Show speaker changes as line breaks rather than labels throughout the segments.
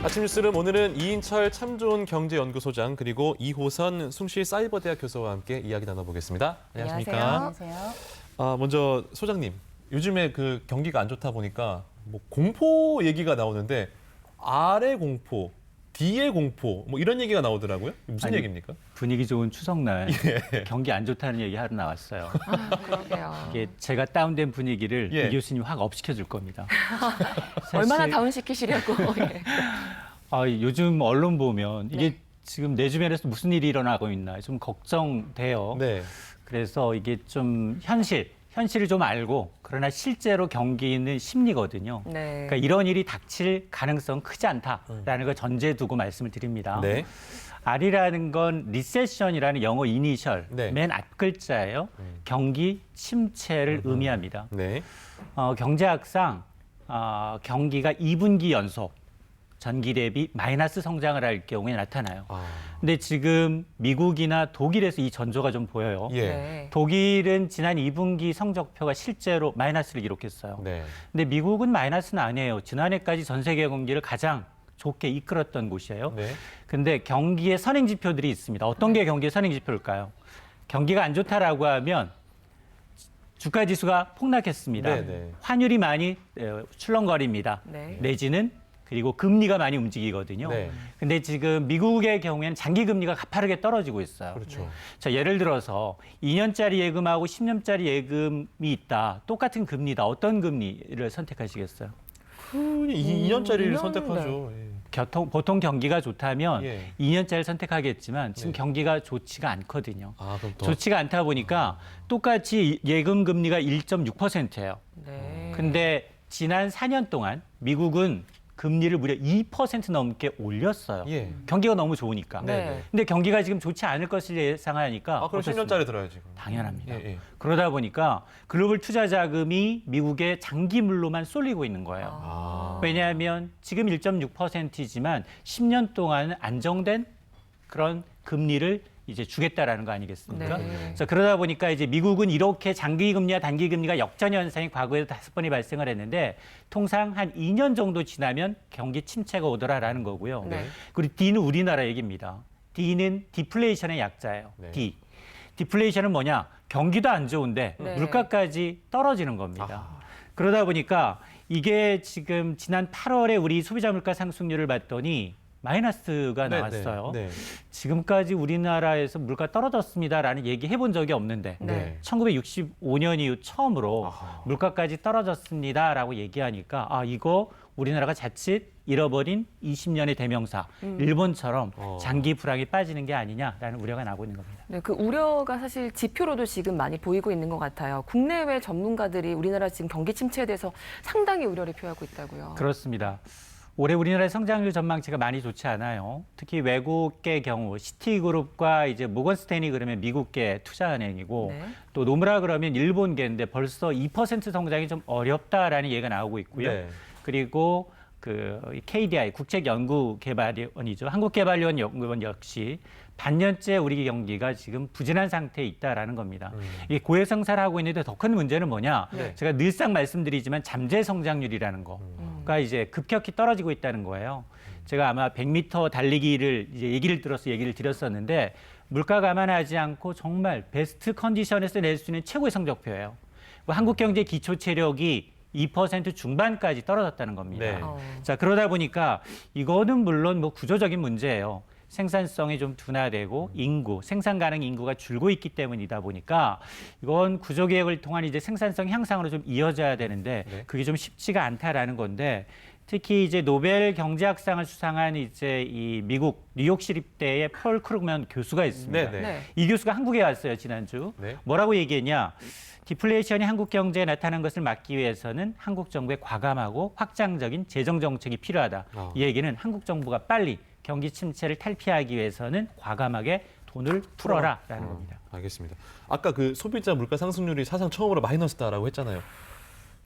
아침 뉴스룸 오늘은 이인철 참 좋은 경제연구소장 그리고 이호선 숭실사이버대학 교수와 함께 이야기 나눠보겠습니다. 안녕하십니까?
안녕하세요.
먼저 소장님, 요즘에 그 경기가 안 좋다 보니까 뭐 공포 얘기가 나오는데 R의 공포, D의 공포 뭐 이런 얘기가 나오더라고요. 무슨 얘기입니까?
분위기 좋은 추석날 경기 안 좋다는 얘기 하러 나왔어요.
그러게요.
이게 제가 다운된 분위기를
예.
이 교수님 확 업시켜 줄 겁니다.
얼마나
사실,
다운시키시려고. 예.
요즘 언론 보면 이게
네.
지금 내 주변에서 무슨 일이 일어나고 있나 좀 걱정돼요.
네.
그래서 이게 좀 현실을 좀 알고 그러나 실제로 경기는 심리거든요.
네.
그러니까 이런 일이 닥칠 가능성 크지 않다라는 걸 전제 두고 말씀을 드립니다.
네.
R이라는 건 리세션이라는 영어 이니셜
네.
맨 앞 글자예요. 경기 침체를 의미합니다.
네.
경제학상 경기가 2분기 연속 전기 대비 마이너스 성장을 할 경우에 나타나요. 근데 지금 미국이나 독일에서 이 전조가 좀 보여요.
예.
네.
독일은 지난 2분기 성적표가 실제로 마이너스를 기록했어요.
네.
근데 미국은 마이너스는 아니에요. 지난해까지 전 세계 경기를 가장 좋게 이끌었던 곳이에요.
네.
근데 경기의 선행 지표들이 있습니다. 어떤 게 경기의 선행 지표일까요? 경기가 안 좋다라고 하면 주가 지수가 폭락했습니다.
네네.
환율이 많이 출렁거립니다.
네.
내지는 그리고 금리가 많이 움직이거든요.
네.
근데 지금 미국의 경우에는 장기 금리가 가파르게 떨어지고 있어요.
그렇죠.
자, 예를 들어서 2년짜리 예금하고 10년짜리 예금이 있다. 똑같은 금리다. 어떤 금리를 선택하시겠어요?
흔히 2년짜리를
2년,
선택하죠. 예.
보통 경기가 좋다면
예.
2년짜리를 선택하겠지만 지금
네.
경기가 좋지가 않거든요.
그럼 더.
좋지가 않다 보니까 똑같이 예금 금리가 1.6%예요.
네.
근데 지난 4년 동안 미국은 금리를 무려 2% 넘게 올렸어요.
예.
경기가 너무 좋으니까.
네.
근데 경기가 지금 좋지 않을 것을 예상하니까
그럼
어떻습니까?
10년짜리 들어야지. 그럼.
당연합니다.
예, 예.
그러다 보니까 글로벌 투자 자금이 미국의 장기물로만 쏠리고 있는 거예요. 왜냐하면 지금 1.6%이지만 10년 동안 안정된 그런 금리를 이제 주겠다라는 거 아니겠습니까?
네.
그래서 그러다 보니까 이제 미국은 이렇게 장기 금리와 단기 금리가 역전 현상이 과거에 5번이 발생을 했는데 통상 한 2년 정도 지나면 경기 침체가 오더라라는 거고요.
네.
그리고 D는 우리나라 얘기입니다. D는 디플레이션의 약자예요.
네.
D. 디플레이션은 뭐냐? 경기도 안 좋은데
네.
물가까지 떨어지는 겁니다. 그러다 보니까 이게 지금 지난 8월에 우리 소비자 물가 상승률을 봤더니 마이너스가
네,
나왔어요.
네.
지금까지 우리나라에서 물가 떨어졌습니다라는 얘기 해본 적이 없는데
네.
1965년 이후 처음으로
아하.
물가까지 떨어졌습니다라고 얘기하니까 이거 우리나라가 자칫 잃어버린 20년의 대명사 일본처럼 장기 불황이 빠지는 게 아니냐라는 우려가 나오고 있는 겁니다.
네, 그 우려가 사실 지표로도 지금 많이 보이고 있는 것 같아요. 국내외 전문가들이 우리나라 지금 경기 침체에 대해서 상당히 우려를 표하고 있다고요.
그렇습니다. 올해 우리나라의 성장률 전망치가 많이 좋지 않아요. 특히 외국계 경우 시티그룹과 이제 모건스탠이 그러면 미국계 투자은행이고
네.
또 노무라 그러면 일본계인데 벌써 2% 성장이 좀 어렵다라는 얘기가 나오고 있고요.
네.
그리고 그 KDI 국책연구개발원이죠. 한국개발원 연구원 역시 반년째 우리 경기가 지금 부진한 상태에 있다라는 겁니다. 이게 고해성사를 하고 있는데 더 큰 문제는 뭐냐?
네.
제가 늘상 말씀드리지만 잠재 성장률이라는 거가 이제 급격히 떨어지고 있다는 거예요. 제가 아마 100m 달리기를 이제 얘기를 드렸었는데 물가 감안하지 않고 정말 베스트 컨디션에서 낼 수 있는 최고의 성적표예요. 한국 경제 기초 체력이 2% 중반까지 떨어졌다는 겁니다.
네.
자, 그러다 보니까 이거는 물론 뭐 구조적인 문제예요. 생산성이 좀 둔화되고 인구, 생산 가능 인구가 줄고 있기 때문이다 보니까 이건 구조개혁을 통한 이제 생산성 향상으로 좀 이어져야 되는데
네.
그게 좀 쉽지가 않다라는 건데 특히 이제 노벨 경제학상을 수상한 이제 이 미국 뉴욕시립대의 폴 크루그먼 교수가 있습니다.
네, 네.
네.
이 교수가 한국에 왔어요, 지난주.
네.
뭐라고 얘기했냐? 디플레이션이 한국 경제에 나타난 것을 막기 위해서는 한국 정부의 과감하고 확장적인 재정 정책이 필요하다. 이 얘기는 한국 정부가 빨리 경기 침체를 탈피하기 위해서는 과감하게 돈을 풀어라라는 겁니다.
알겠습니다. 아까 그 소비자 물가 상승률이 사상 처음으로 마이너스다라고 했잖아요.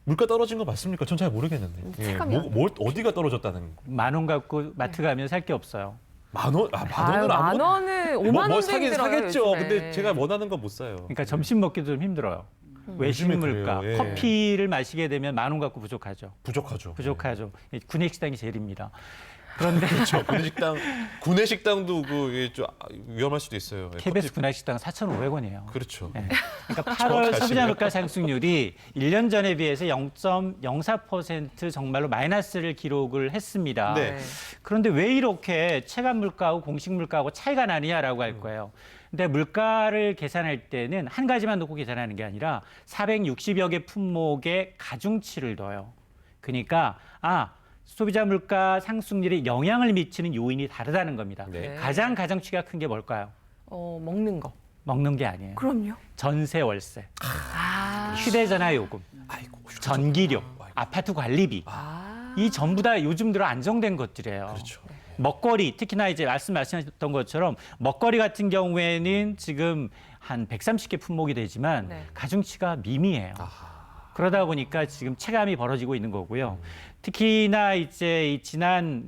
물가 떨어진 거 맞습니까? 전 잘 모르겠는데.
체감이
어디가 떨어졌다는?
10,000원 갖고 마트 가면 살 게 없어요.
만 원? 만 원을
만 원을 5만 원도
사긴
힘들어요,
사겠죠.
요즘에.
근데 제가 원하는 거 못 사요.
그러니까 점심 먹기도 좀 힘들어요. 외식
요즘에
물가,
그래요. 예.
커피를 마시게 되면 10,000원 갖고 부족하죠.
부족하죠.
부족하죠. 군액식당이 제일입니다. 그런데
그렇죠. 구내 식당도 이게 좀 위험할 수도 있어요. 예,
KBS 군화식당 4,500원이에요.
그렇죠.
네. 그러니까 8월
정확하시네요.
소비자 물가 상승률이 1년 전에 비해서 0.04% 정말로 마이너스를 기록을 했습니다.
네.
그런데 왜 이렇게 체감 물가하고 공식 물가하고 차이가 나느냐라고 할 거예요. 근데 물가를 계산할 때는 한 가지만 놓고 계산하는 게 아니라 460여 개 품목의 가중치를 넣어요. 그러니까 소비자 물가 상승률에 영향을 미치는 요인이 다르다는 겁니다.
네.
가장치가 큰 게 뭘까요?
먹는 거.
먹는 게 아니에요.
그럼요.
전세 월세,
아.
휴대전화 요금,
아이고,
전기료, 아파트 관리비. 이 전부 다 요즘 들어 안정된 것들이에요.
그렇죠.
먹거리, 특히나 이제 말씀하셨던 것처럼 먹거리 같은 경우에는 지금 한 130개 품목이 되지만
네.
가중치가 미미해요. 그러다 보니까 지금 체감이 벌어지고 있는 거고요. 특히나 이제 지난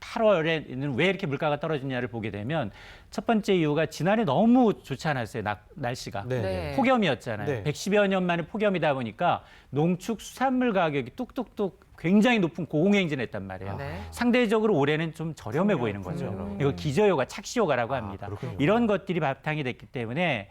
8월에는 왜 이렇게 물가가 떨어지냐를 보게 되면 첫 번째 이유가 지난해 너무 좋지 않았어요. 날씨가.
네.
네.
폭염이었잖아요.
네.
110여 년 만에 폭염이다 보니까 농축 수산물 가격이 뚝뚝뚝 굉장히 높은 고공행진했단 말이에요.
네.
상대적으로 올해는 좀 저렴해 보이는 거죠. 이거 기저효과, 착시효과라고 합니다.
그렇군요.
이런 것들이 바탕이 됐기 때문에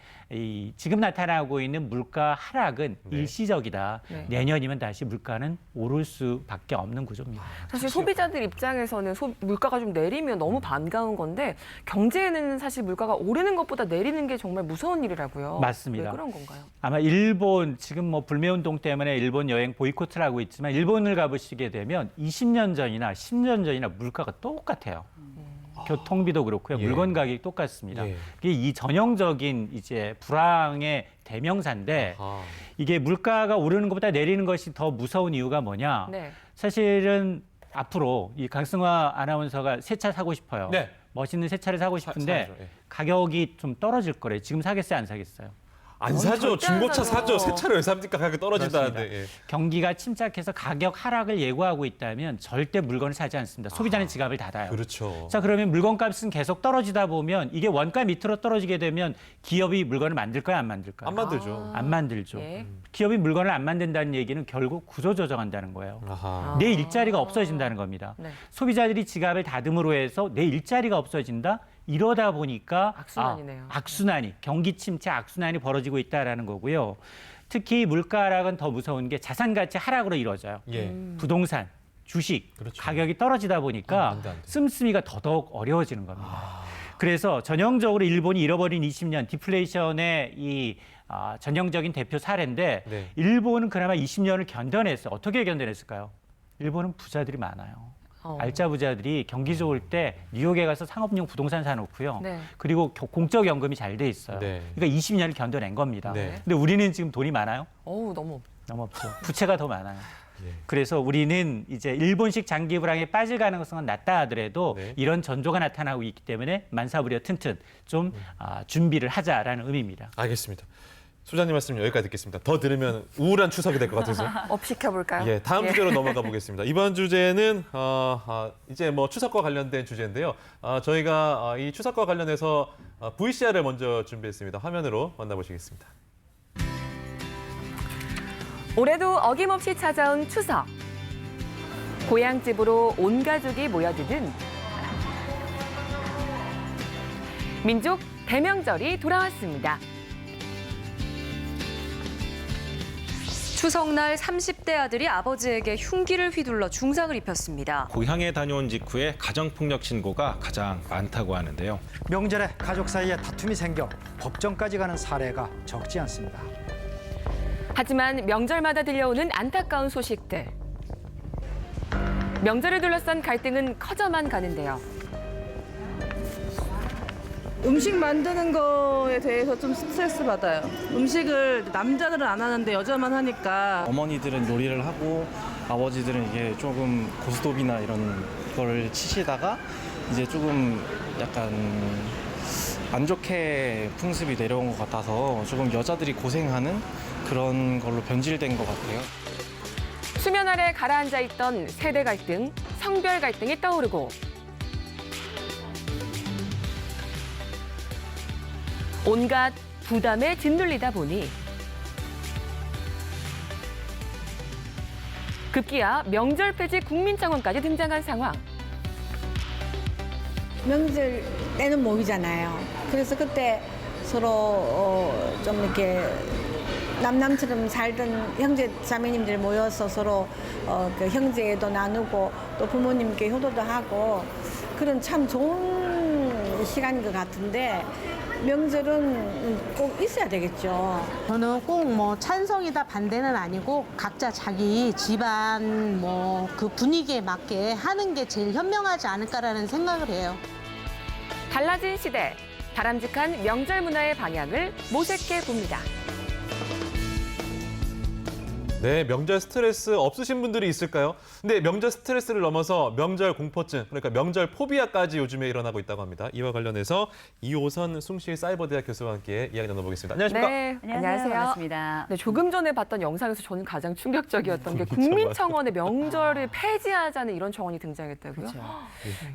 지금 나타나고 있는 물가 하락은
네.
일시적이다.
네.
내년이면 다시 물가는 오를 수밖에 없는 구조입니다.
사실 소비자들 입장에서는 물가가 좀 내리면 너무 반가운 건데 경제에는 사실 물가가 오르는 것보다 내리는 게 정말 무서운 일이라고요.
맞습니다.
왜 그런 건가요?
아마 일본 지금 뭐 불매운동 때문에 일본 여행 보이콧을 하고 있지만 일본을 가보시게 되면 20년 전이나 10년 전이나 물가가 똑같아요. 교통비도 그렇고요.
예.
물건 가격이 똑같습니다.
예.
이게 이 전형적인 이제 불황의 대명사인데 이게 물가가 오르는 것보다 내리는 것이 더 무서운 이유가 뭐냐?
네.
사실은 앞으로 이 강승화 아나운서가 새 차 사고 싶어요.
네.
멋있는 새 차를 사고 싶은데
사야죠. 예.
가격이 좀 떨어질 거래요. 지금 사겠어요, 안 사겠어요?
안 사죠.
절대 안
중고차
사죠.
사죠. 새 차를 왜 삽니까? 가격이 떨어진다는데. 예.
경기가 침착해서 가격 하락을 예고하고 있다면 절대 물건을 사지 않습니다. 소비자는 지갑을 닫아요.
그렇죠.
자, 그러면 물건값은 계속 떨어지다 보면 이게 원가 밑으로 떨어지게 되면 기업이 물건을 만들까요, 안 만들까요?
안 만들죠.
안 만들죠.
예.
기업이 물건을 안 만든다는 얘기는 결국 구조조정한다는 거예요.
아하.
내 일자리가 없어진다는 겁니다.
네.
소비자들이 지갑을 닫음으로 해서 내 일자리가 없어진다? 이러다 보니까
악순환이네요.
악순환이, 경기 침체 악순환이 벌어지고 있다라는 거고요. 특히 물가 하락은 더 무서운 게 자산 가치 하락으로 이루어져요.
예.
부동산, 주식
그렇죠.
가격이 떨어지다 보니까
안 돼, 안 돼.
씀씀이가 더더욱 어려워지는 겁니다. 그래서 전형적으로 일본이 잃어버린 20년 디플레이션의 이 전형적인 대표 사례인데
네.
일본은 그나마 20년을 견뎌냈어요. 어떻게 견뎌냈을까요? 일본은 부자들이 많아요. 알짜 부자들이 경기 좋을 때 뉴욕에 가서 상업용 부동산 사놓고요.
네.
그리고 공적 연금이 잘 돼 있어요.
네.
그러니까 20년을 견뎌낸 겁니다.
네.
근데 우리는 지금 돈이 많아요?
어우, 너무.
너무 없죠. 부채가 더 많아요.
예.
그래서 우리는 이제 일본식 장기 불황에 빠질 가능성은 낮다 하더라도
네.
이런 전조가 나타나고 있기 때문에 만사부려 튼튼 좀 준비를 하자라는 의미입니다.
알겠습니다. 소장님 말씀 여기까지 듣겠습니다. 더 들으면 우울한 추석이 될 것 같아서.
업 시켜볼까요?
예, 다음 주제로 넘어가 보겠습니다. 이번 주제는 이제 뭐 추석과 관련된 주제인데요. 저희가 이 추석과 관련해서 VCR을 먼저 준비했습니다. 화면으로 만나보시겠습니다.
올해도 어김없이 찾아온 추석. 고향집으로 온 가족이 모여드는 민족 대명절이 돌아왔습니다.
추석날 30대 아들이 아버지에게 흉기를 휘둘러 중상을 입혔습니다.
고향에 다녀온 직후에 가정폭력 신고가 가장 많다고 하는데요.
명절에 가족 사이에 다툼이 생겨 법정까지 가는 사례가 적지 않습니다.
하지만 명절마다 들려오는 안타까운 소식들. 명절을 둘러싼 갈등은 커져만 가는데요.
음식 만드는 거에 대해서 좀 스트레스 받아요. 음식을 남자들은 안 하는데 여자만 하니까.
어머니들은 요리를 하고 아버지들은 이게 조금 고스톱이나 이런 거를 치시다가 이제 조금 약간 안 좋게 풍습이 내려온 것 같아서 조금 여자들이 고생하는 그런 걸로 변질된 것 같아요.
수면 아래 가라앉아 있던 세대 갈등, 성별 갈등이 떠오르고 온갖 부담에 짓눌리다 보니 급기야 명절 폐지 국민청원까지 등장한 상황.
명절 때는 모이잖아요. 그래서 그때 서로 좀 이렇게 남남처럼 살던 형제 자매님들 모여서 서로 그 형제도 나누고 또 부모님께 효도도 하고 그런 참 좋은 시간인 것 같은데 명절은 꼭 있어야 되겠죠.
저는 꼭 뭐 찬성이다 반대는 아니고 각자 자기 집안 뭐 그 분위기에 맞게 하는 게 제일 현명하지 않을까라는 생각을 해요.
달라진 시대, 바람직한 명절 문화의 방향을 모색해 봅니다.
네, 명절 스트레스 없으신 분들이 있을까요? 근데 명절 스트레스를 넘어서 명절 공포증, 그러니까 명절 포비아까지 요즘에 일어나고 있다고 합니다. 이와 관련해서 이호선 숭실사이버대학 교수와 함께 이야기 나눠보겠습니다. 안녕하십니까?
네,
안녕하세요. 반갑습니다.
네, 조금 전에 봤던 영상에서 저는 가장 충격적이었던 게 국민청원의 명절을 폐지하자는 이런 청원이 등장했다고요?
그렇죠.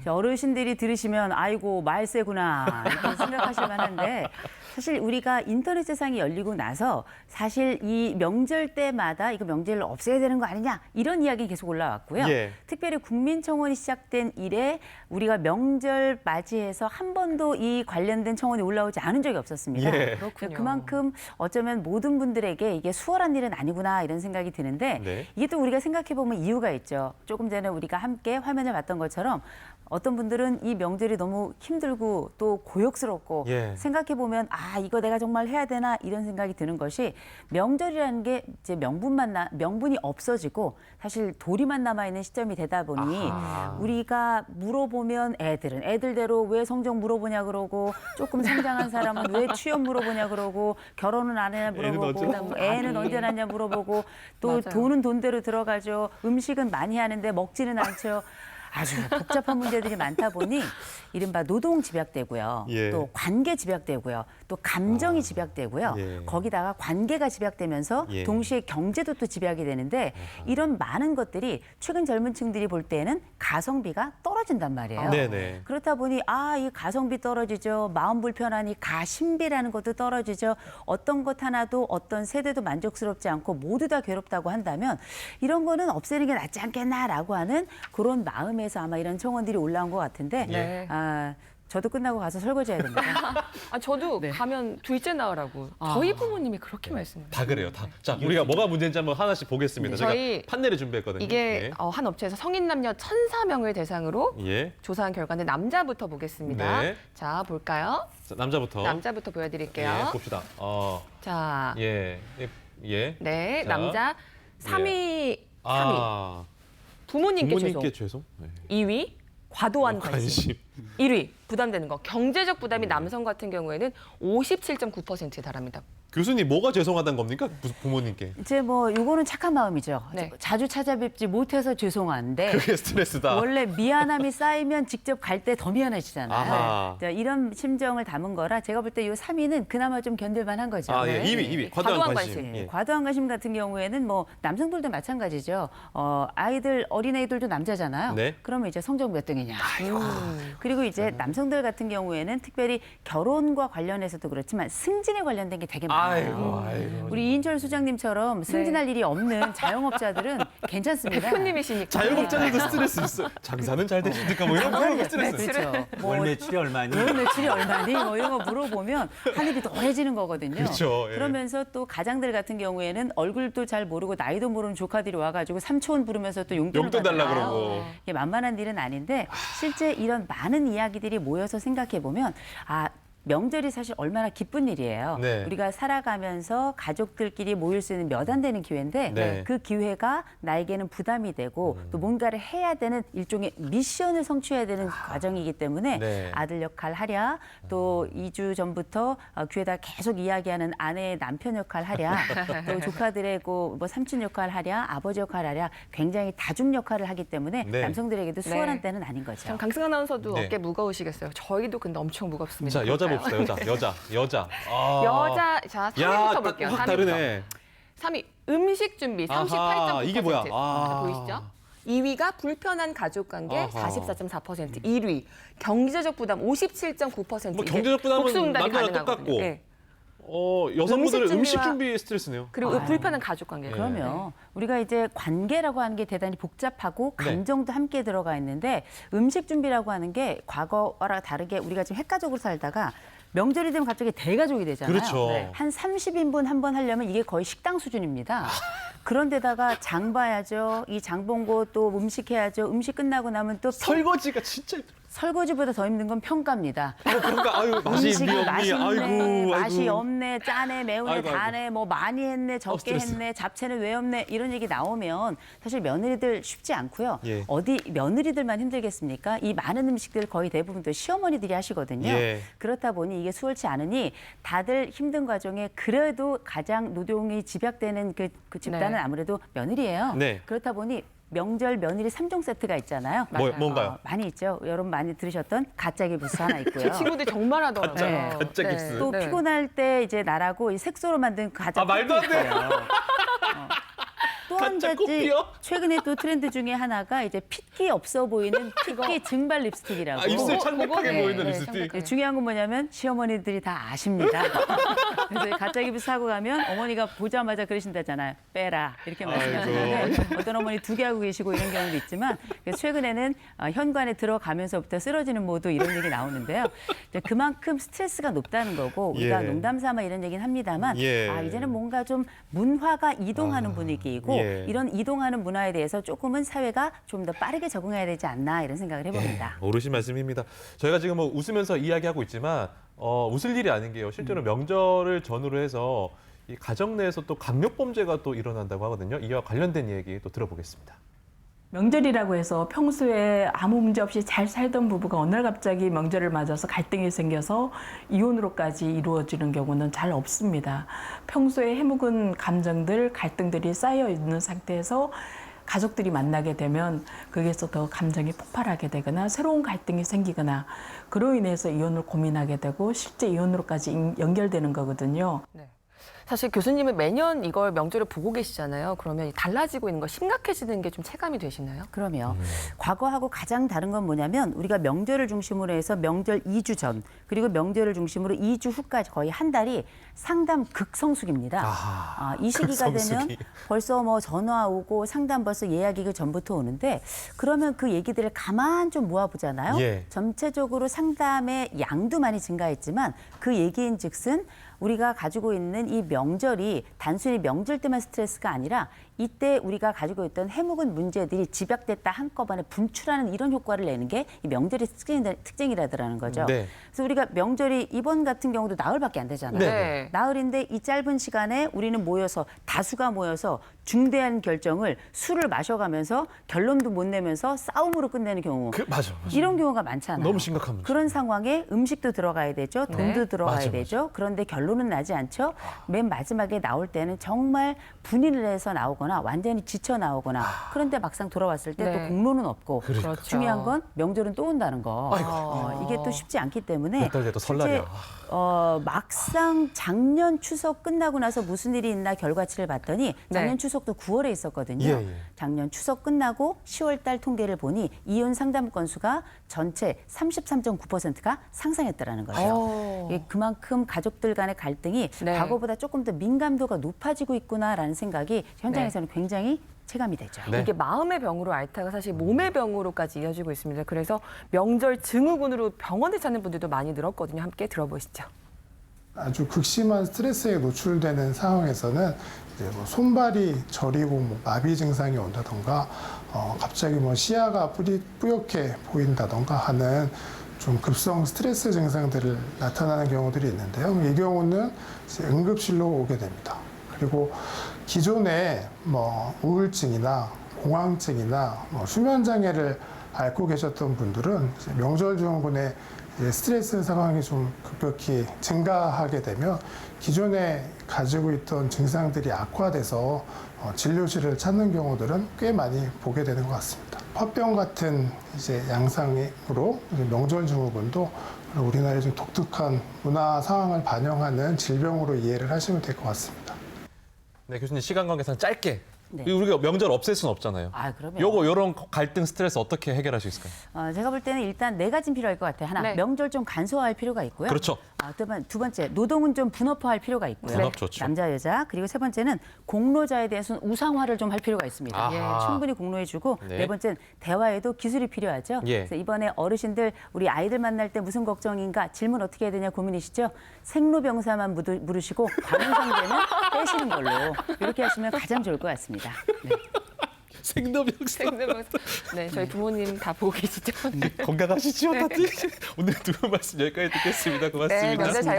어르신들이 들으시면 아이고 말세구나 이렇게 생각하실 만한데 사실 우리가 인터넷 세상이 열리고 나서 사실 이 명절 때마다 이거 명절을 없애야 되는 거 아니냐 이런 이야기 계속 올라왔고요.
예.
특별히 국민청원이 시작된 이래 우리가 명절 맞이해서 한 번도 이 관련된 청원이 올라오지 않은 적이 없었습니다.
예.
그렇군요.
그만큼 어쩌면 모든 분들에게 이게 수월한 일은 아니구나 이런 생각이 드는데
네.
이게 또 우리가 생각해 보면 이유가 있죠. 조금 전에 우리가 함께 화면을 봤던 것처럼 어떤 분들은 이 명절이 너무 힘들고 또 고역스럽고
예.
생각해 보면 아 이거 내가 정말 해야 되나 이런 생각이 드는 것이 명절이라는 게 이제 명분이 없어지고 사실 도리만 남아 있는 시점이 되다 보니
아하.
우리가 물어보면 애들대로 왜 성적 물어보냐 그러고 조금 성장한 사람은 왜 취업 물어보냐 그러고 결혼은 안 해냐 물어보고 애는 언제 낳냐 물어보고 또
맞아요.
돈은 돈대로 들어가죠. 음식은 많이 하는데 먹지는 않죠. 아주 복잡한 문제들이 많다 보니 이른바 노동 집약되고요.
예.
또 관계 집약되고요. 또 감정이 집약되고요.
예.
거기다가 관계가 집약되면서
예.
동시에 경제도 또 집약이 되는데 이런 많은 것들이 최근 젊은 층들이 볼 때는 가성비가 떨어진단 말이에요.
네네.
그렇다 보니 이 가성비 떨어지죠. 마음 불편하니 가심비라는 것도 떨어지죠. 어떤 것 하나도 어떤 세대도 만족스럽지 않고 모두 다 괴롭다고 한다면 이런 거는 없애는 게 낫지 않겠나라고 하는 그런 마음에서 아마 이런 청원들이 올라온 것 같은데
네.
저도 끝나고 가서 설거지 해야 됩니다.
저도
네.
가면 둘째 낳으라고 저희 부모님이 그렇게 말씀해요.
다 그래요, 다. 자, 우리가 뭐가 문제인지 한번 하나씩 보겠습니다. 제가
저희
판넬을 준비했거든요.
이게 한 업체에서 성인 남녀 1,004명을 대상으로
예.
조사한 결과인데 남자부터 보겠습니다.
네.
자, 볼까요?
자, 남자부터.
남자부터 보여드릴게요.
예, 봅시다.
자,
예. 예.
네,
자,
남자 3위, 3위.
아,
부모님께
부모님께
죄송.
죄송. 네.
2위, 과도한 관심. 1위, 부담되는 거. 경제적 부담이 남성 같은 경우에는 57.9%에 달합니다.
교수님, 뭐가 죄송하다는 겁니까? 부모님께.
이제 뭐 요거는 착한 마음이죠.
네.
자주 찾아뵙지 못해서 죄송한데
그게 스트레스다.
원래 미안함이 쌓이면 직접 갈 때 더 미안해지잖아요.
아하.
자, 이런 심정을 담은 거라 제가 볼 때 이 3위는 그나마 좀 견딜만한 거죠.
아, 예.
네.
2위. 과도한 관심.
예,
예.
과도한 관심 같은 경우에는 뭐 남성들도 마찬가지죠. 어린애들도 남자잖아요.
네.
그러면 이제 성적 몇 등이냐. 그리고 이제 남성들 같은 경우에는 특별히 결혼과 관련해서도 그렇지만 승진에 관련된 게 되게 많아요.
아이고.
우리 이인철 수장님처럼 승진할 일이 없는 자영업자들은 괜찮습니다.
대표님이시니까.
자영업자들도 스트레스 있어요. 장사는 잘 되십니까? 뭐 이런 거 스트레스.
그렇죠.
월 매출이 얼마니?
월 매출이 얼마니? 뭐 이런 거 물어보면 하늘이 노래지는 거거든요.
그렇죠. 예.
그러면서 또 가장들 같은 경우에는 얼굴도 잘 모르고 나이도 모르는 조카들이 와가지고 삼촌 부르면서 또 용돈
달라 그러고.
이게 만만한 일은 아닌데 실제 이런 많은 이야기들이 모여서 생각해 보면 명절이 사실 얼마나 기쁜 일이에요.
네.
우리가 살아가면서 가족들끼리 모일 수 있는 몇 안 되는 기회인데
네.
그 기회가 나에게는 부담이 되고 또 뭔가를 해야 되는 일종의 미션을 성취해야 되는 과정이기 때문에
네.
아들 역할 하랴 또 2주 전부터 귀에다 계속 이야기하는 아내의 남편 역할 하랴 또 조카들의 뭐 삼촌 역할 하랴 아버지 역할 하랴 굉장히 다중 역할을 하기 때문에
네.
남성들에게도 수월한
네.
때는 아닌 거죠.
참 강승 아나운서도
네.
어깨 무거우시겠어요. 저희도 근데 엄청 무겁습니다.
자, 여자
볼까요?
봅시다. 여자. 아.
여자, 자, 3위부터 볼게요.
확
3위부터.
다르네.
3위, 음식 준비 38.9%.
아하, 이게 뭐야?
자, 보이시죠? 2위가 불편한 가족관계
아하.
44.4%. 1위, 경제적 부담 57.9%.
뭐 경제적 부담은
복수응답이
남자랑
가능하거든요.
똑같고.
네.
여성분들은 음식
준비와-
준비 스트레스네요.
그리고 불편한 가족 관계.
그럼요. 우리가 이제 관계라고 하는 게 대단히 복잡하고
네.
감정도 함께 들어가 있는데 음식 준비라고 하는 게 과거와 다르게 우리가 지금 핵가족으로 살다가 명절이 되면 갑자기 대가족이 되잖아요.
그렇죠.
한 30인분 한 번 하려면 이게 거의 식당 수준입니다. 그런데다가 장 봐야죠. 이 장 본 거 또 음식 해야죠. 음식 끝나고 나면 또
설거지가 진짜 힘들어요.
설거지보다 더 힘든 건 평가입니다.
그런가? 아유, 맛이
음식이
있니 없니?
맛있네,
아이고,
맛이
아이고.
없네, 짜네, 매우네,
아이고, 아이고.
다네, 뭐 많이 했네, 적게
스트레스.
했네, 잡채는 왜 없네 이런 얘기 나오면 사실 며느리들 쉽지 않고요.
예.
어디 며느리들만 힘들겠습니까? 이 많은 음식들 거의 대부분 또 시어머니들이 하시거든요.
예.
그렇다 보니 이게 수월치 않으니 다들 힘든 과정에 그래도 가장 노동이 집약되는 그 집단은
네.
아무래도 며느리예요.
네.
그렇다 보니 명절 며느리 3종 세트가 있잖아요.
뭔가요?
많이 있죠. 여러분 많이 들으셨던 가짜 기부스 하나 있고요.
제 친구들이 정말 하더라고요.
네.
가짜 깁스.
또 피곤할 때 이제 나라고 이 색소로 만든 가짜
말도 안
꽃도
돼.
있고요. 또 한
가짜
가지
꽃이요?
최근에 또 트렌드 중에 하나가 이제 핏기 없어 보이는 핏기 증발 립스틱이라고.
입술 창백하게
그거네.
보이는
네,
립스틱.
창백하게.
중요한 건 뭐냐면 시어머니들이 다 아십니다. 그래서 가짜 기부 사고 가면 어머니가 보자마자 그러신다잖아요. 빼라 이렇게 말씀하시는데 어떤 어머니 2개 하고 계시고 이런 경우도 있지만 그래서 최근에는 현관에 들어가면서부터 쓰러지는 모두 이런 얘기 나오는데요. 이제 그만큼 스트레스가 높다는 거고 우리가
예.
농담 삼아 이런 얘기는 합니다만
예.
이제는 뭔가 좀 문화가 이동하는 분위기이고
예.
이런 이동하는 문화에 대해서 조금은 사회가 좀 더 빠르게 적응해야 되지 않나 이런 생각을 해봅니다.
어르신 말씀입니다. 저희가 지금 뭐 웃으면서 이야기하고 있지만 웃을 일이 아닌 게요. 실제로 명절을 전후로 해서 이 가정 내에서 또 강력 범죄가 또 일어난다고 하거든요. 이와 관련된 얘기 또 들어보겠습니다.
명절이라고 해서 평소에 아무 문제 없이 잘 살던 부부가 어느 날 갑자기 명절을 맞아서 갈등이 생겨서 이혼으로까지 이루어지는 경우는 잘 없습니다. 평소에 해묵은 감정들, 갈등들이 쌓여 있는 상태에서 가족들이 만나게 되면 거기에서 더 감정이 폭발하게 되거나 새로운 갈등이 생기거나 그로 인해서 이혼을 고민하게 되고 실제 이혼으로까지 연결되는 거거든요.
네. 사실 교수님은 매년 이걸 명절을 보고 계시잖아요. 그러면 달라지고 있는 거 심각해지는 게 좀 체감이 되시나요?
그럼요. 과거하고 가장 다른 건 뭐냐면 우리가 명절을 중심으로 해서 명절 2주 전 그리고 명절을 중심으로 2주 후까지 거의 한 달이 상담 극성수기입니다. 이 시기가
극성수기.
되면 벌써 뭐 전화 오고 상담 벌써 예약이 그 전부터 오는데 그러면 그 얘기들을 가만 좀 모아보잖아요.
예.
전체적으로 상담의 양도 많이 증가했지만 그 얘기인즉슨 우리가 가지고 있는 이 명절이 단순히 명절 때만 스트레스가 아니라 이때 우리가 가지고 있던 해묵은 문제들이 집약됐다 한꺼번에 분출하는 이런 효과를 내는 게 이 명절의 특징이라더라는 거죠.
네.
그래서 우리가 명절이 이번 같은 경우도 나흘밖에 안 되잖아요.
네.
나흘인데 이 짧은 시간에 우리는 모여서 다수가 모여서 중대한 결정을 술을 마셔가면서 결론도 못 내면서 싸움으로 끝내는 경우
맞아.
이런 경우가 많잖아요.
너무 심각한 문제.
그런 상황에 음식도 들어가야 되죠. 돈도 들어가야
맞아.
되죠. 그런데 결론은 나지 않죠. 맨 마지막에 나올 때는 정말 분인을 해서 나오거나 완전히 지쳐 나오거나 그런데 막상 돌아왔을 때 또
네.
공로는 없고
그렇죠.
중요한 건 명절은 또 온다는 거. 이게 또 쉽지 않기 때문에
몇 달 뒤에 또 설날이야.
실제, 막상 작년 추석 끝나고 나서 무슨 일이 있나 결과치를 봤더니 작년
네.
추석도 9월에 있었거든요.
예, 예. 작년
추석 끝나고 10월 달 통계를 보니 이혼 상담 건수가 전체 33.9%가 상승했다라는 거죠. 이게 그만큼 가족들 간의 갈등이
네.
과거보다 조금 더 민감도가 높아지고 있구나라는 생각이 현장에서는 굉장히 체감이 되죠.
네.
이게 마음의 병으로 앓다가 사실 몸의 병으로까지 이어지고 있습니다. 그래서 명절 증후군으로 병원에 찾는 분들도 많이 늘었거든요. 함께 들어보시죠.
아주 극심한 스트레스에 노출되는 상황에서는 이제 뭐 손발이 저리고 뭐 마비 증상이 온다던가 갑자기 뭐 시야가 뿌옇게 보인다던가 하는 좀 급성 스트레스 증상들을 나타나는 경우들이 있는데요. 이 경우는 이제 응급실로 오게 됩니다. 그리고 기존에 뭐 우울증이나 공황증이나 뭐 수면 장애를 앓고 계셨던 분들은 이제 명절 증후군에 스트레스 상황이 좀 급격히 증가하게 되면 기존에 가지고 있던 증상들이 악화돼서 진료실을 찾는 경우들은 꽤 많이 보게 되는 것 같습니다. 화병 같은 이제 양상으로 명절 증후군도 우리나라의 좀 독특한 문화 상황을 반영하는 질병으로 이해를 하시면 될 것 같습니다.
네, 교수님 시간 관계상 짧게
네.
우리가 명절 없앨 수는 없잖아요.
아, 그럼요.
요런 갈등 스트레스 어떻게 해결할 수 있을까요?
제가 볼 때는 일단 네 가지는 필요할 것 같아요. 하나,
네.
명절 좀 간소화할 필요가 있고요.
그렇죠.
두 번째, 노동은 좀 분업화할 필요가 있고요.
분업 좋죠.
남자, 여자. 그리고 세 번째는 공로자에 대해서는 우상화를 좀 할 필요가 있습니다.
아하.
충분히 공로해주고
네.
네 번째는 대화에도 기술이 필요하죠.
예.
그래서 이번에 어르신들 우리 아이들 만날 때 무슨 걱정인가 질문 어떻게 해야 되냐 고민이시죠? 생로병사만 물으시고 관음상대는 빼시는 걸로 이렇게 하시면 가장 좋을 것 같습니다. 네.
생로병사.
네, 저희 부모님 다 보고 계시죠?
건강하시죠, 다들? 오늘 두 분 말씀 여기까지 듣겠습니다. 고맙습니다.
네, 명절 잘